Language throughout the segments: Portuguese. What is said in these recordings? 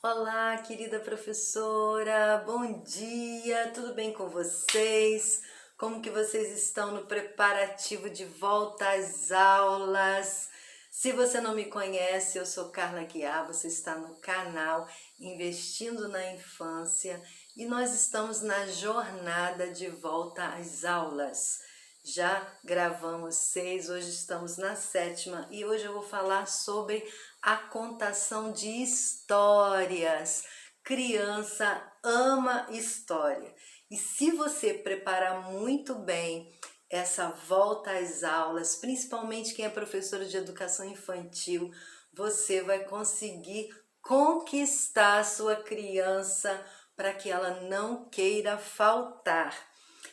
Olá, querida professora, bom dia, tudo bem com vocês? Como que vocês estão no preparativo de volta às aulas? Se você não me conhece, eu sou Carla Guiar, você está no canal Investindo na Infância e nós estamos na jornada de volta às aulas. Já gravamos 6, hoje estamos na 7ª e hoje eu vou falar sobre a contação de histórias. Criança ama história. E se você preparar muito bem essa volta às aulas, principalmente quem é professora de educação infantil, você vai conseguir conquistar a sua criança para que ela não queira faltar.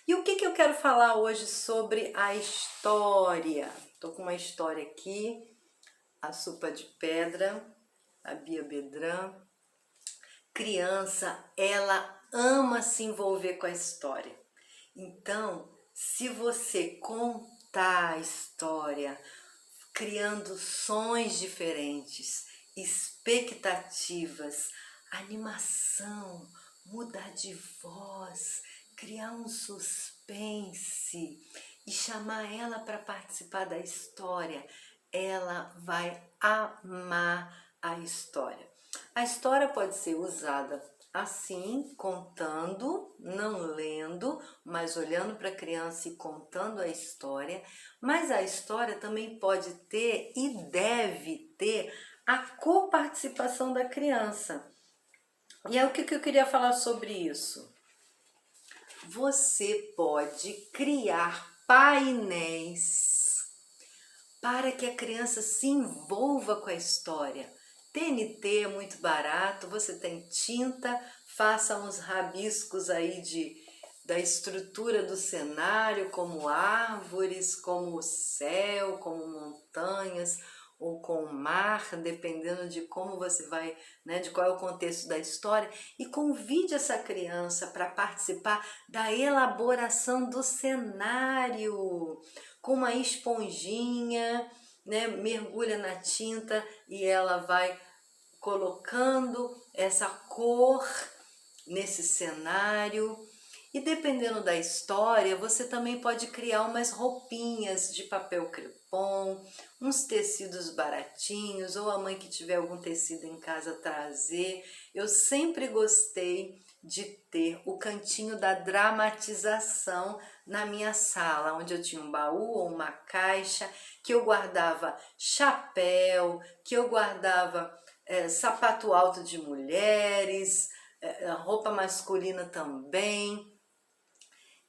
E o que eu quero falar hoje sobre a história? Estou com uma história aqui, A Sopa de Pedra, a Bia Bedran. Criança, ela ama se envolver com a história. Então, se você contar a história, criando sons diferentes, expectativas, animação, mudar de voz, criar um suspense e chamar ela para participar da história, ela vai amar a história. A história pode ser usada assim, contando, não lendo, mas olhando para a criança e contando a história. Mas a história também pode ter e deve ter a coparticipação da criança. E é o que eu queria falar sobre isso. Você pode criar painéis para que a criança se envolva com a história. TNT é muito barato, você tem tinta, faça uns rabiscos aí da estrutura do cenário, como árvores, como o céu, como montanhas, ou com o mar, dependendo de como você vai, né, de qual é o contexto da história, e convide essa criança para participar da elaboração do cenário, com uma esponjinha, né, mergulha na tinta e ela vai colocando essa cor nesse cenário. E dependendo da história, você também pode criar umas roupinhas de papel crepom, uns tecidos baratinhos, ou a mãe que tiver algum tecido em casa trazer. Eu sempre gostei de ter o cantinho da dramatização na minha sala, onde eu tinha um baú ou uma caixa, que eu guardava chapéu, que eu guardava sapato alto de mulheres, roupa masculina também.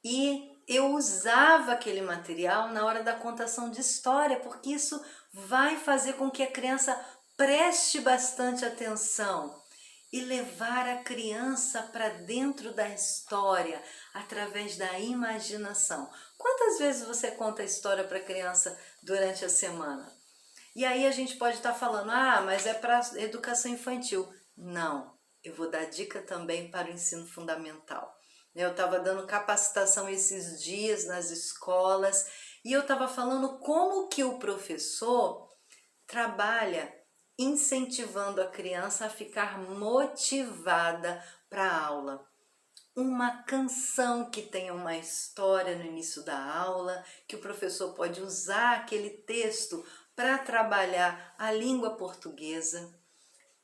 E eu usava aquele material na hora da contação de história, porque isso vai fazer com que a criança preste bastante atenção e levar a criança para dentro da história através da imaginação. Quantas vezes você conta a história para a criança durante a semana? E aí a gente pode estar falando, mas é para educação infantil. Não, eu vou dar dica também para o ensino fundamental. Eu estava dando capacitação esses dias nas escolas e eu estava falando como que o professor trabalha incentivando a criança a ficar motivada para a aula. Uma canção que tenha uma história no início da aula, que o professor pode usar aquele texto para trabalhar a língua portuguesa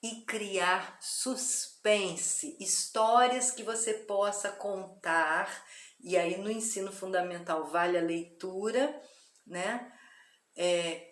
e criar suspense, histórias que você possa contar. E aí no ensino fundamental vale a leitura, né?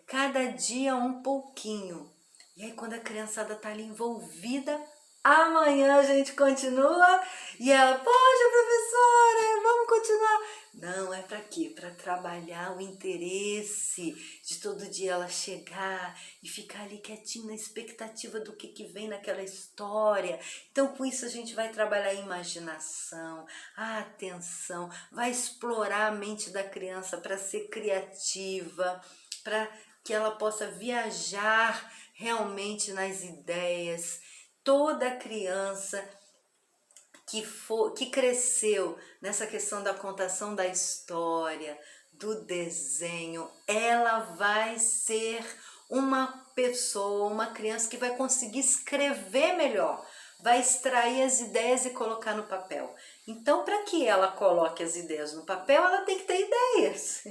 Cada dia um pouquinho. E aí quando a criançada tá ali envolvida, amanhã a gente continua e ela, poxa professora, vamos continuar. Não, é para quê? Para trabalhar o interesse de todo dia ela chegar e ficar ali quietinha na expectativa do que vem naquela história. Então com isso a gente vai trabalhar a imaginação, a atenção, vai explorar a mente da criança para ser criativa, para que ela possa viajar realmente nas ideias. Toda criança que cresceu nessa questão da contação da história, do desenho, ela vai ser uma pessoa, uma criança que vai conseguir escrever melhor, vai extrair as ideias e colocar no papel. Então, para que ela coloque as ideias no papel, ela tem que ter ideias.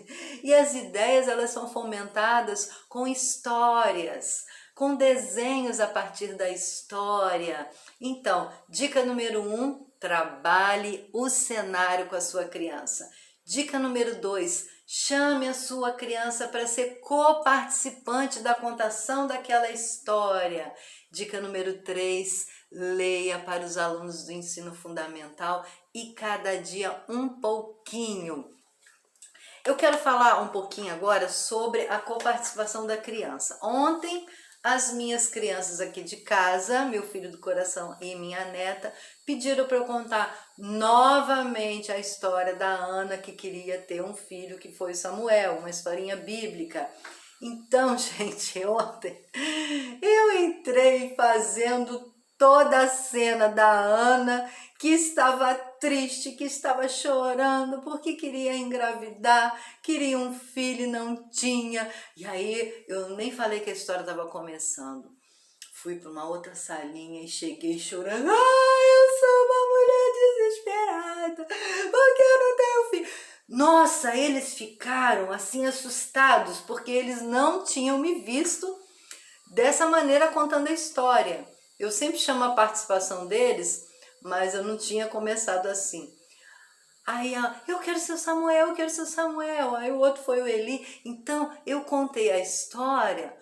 E as ideias, elas são fomentadas com histórias, com desenhos a partir da história. Então, dica número 1, trabalhe o cenário com a sua criança. Dica número 2, chame a sua criança para ser coparticipante da contação daquela história. Dica número 3, leia para os alunos do ensino fundamental e cada dia um pouquinho. Eu quero falar um pouquinho agora sobre a coparticipação da criança. Ontem, as minhas crianças aqui de casa, meu filho do coração e minha neta, pediram para eu contar novamente a história da Ana, que queria ter um filho, que foi Samuel, uma historinha bíblica. Então, gente, ontem eu entrei fazendo toda a cena da Ana, que estava triste, que estava chorando, porque queria engravidar, queria um filho e não tinha. E aí eu nem falei que a história estava começando. Fui para uma outra salinha e cheguei chorando. Ai, eu sou uma mulher desesperada, porque eu não tenho filho. Nossa, eles ficaram assim assustados, porque eles não tinham me visto dessa maneira contando a história. Eu sempre chamo a participação deles, mas eu não tinha começado assim. Aí, eu quero ser o Samuel, eu quero ser o Samuel. Aí o outro foi o Eli. Então, eu contei a história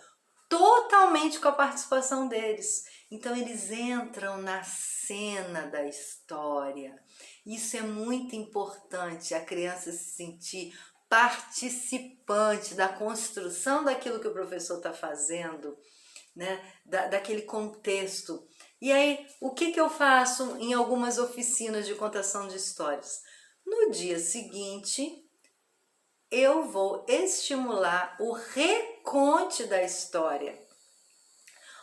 totalmente com a participação deles. Então, eles entram na cena da história. Isso é muito importante, a criança se sentir participante da construção daquilo que o professor está fazendo, né? Daquele contexto. E aí, o que eu faço em algumas oficinas de contação de histórias? No dia seguinte, eu vou estimular o reconte da história.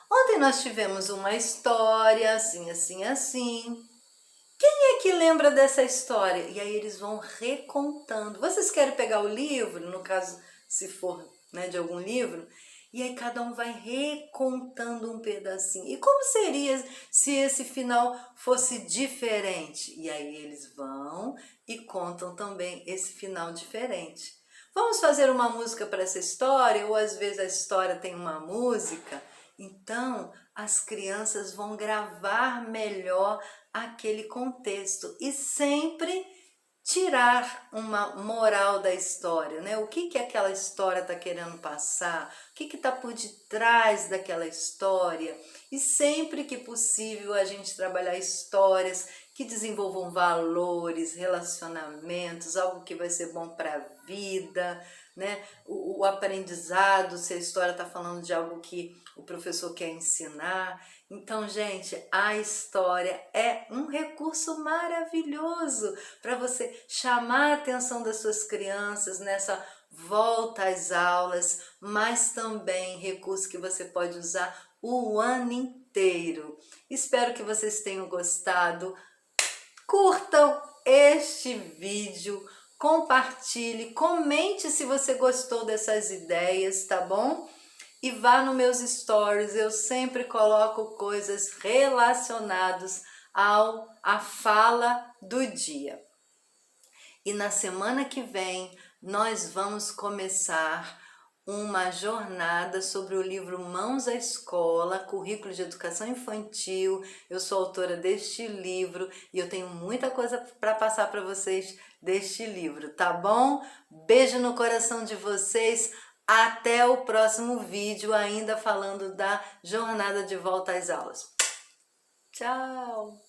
Ontem nós tivemos uma história assim, assim, assim. Quem é que lembra dessa história? E aí eles vão recontando. Vocês querem pegar o livro, no caso, se for, né, de algum livro? E aí cada um vai recontando um pedacinho. E como seria se esse final fosse diferente? E aí eles vão e contam também esse final diferente. Vamos fazer uma música para essa história? Ou às vezes a história tem uma música? Então as crianças vão gravar melhor aquele contexto e sempre tirar uma moral da história, né? O que aquela história está querendo passar, o que está por detrás daquela história. E sempre que possível a gente trabalhar histórias que desenvolvam valores, relacionamentos, algo que vai ser bom para a vida, né? O aprendizado, se a história está falando de algo que o professor quer ensinar. Então, gente, a história é um recurso maravilhoso para você chamar a atenção das suas crianças nessa volta às aulas, mas também recurso que você pode usar o ano inteiro. Espero que vocês tenham gostado. Curtam este vídeo, compartilhe, comente se você gostou dessas ideias, tá bom? E vá nos meus stories, eu sempre coloco coisas relacionadas à fala do dia. E na semana que vem nós vamos começar uma jornada sobre o livro Mãos à Escola, Currículo de Educação Infantil. Eu sou autora deste livro e eu tenho muita coisa para passar para vocês deste livro, tá bom? Beijo no coração de vocês. Até o próximo vídeo, ainda falando da jornada de volta às aulas. Tchau!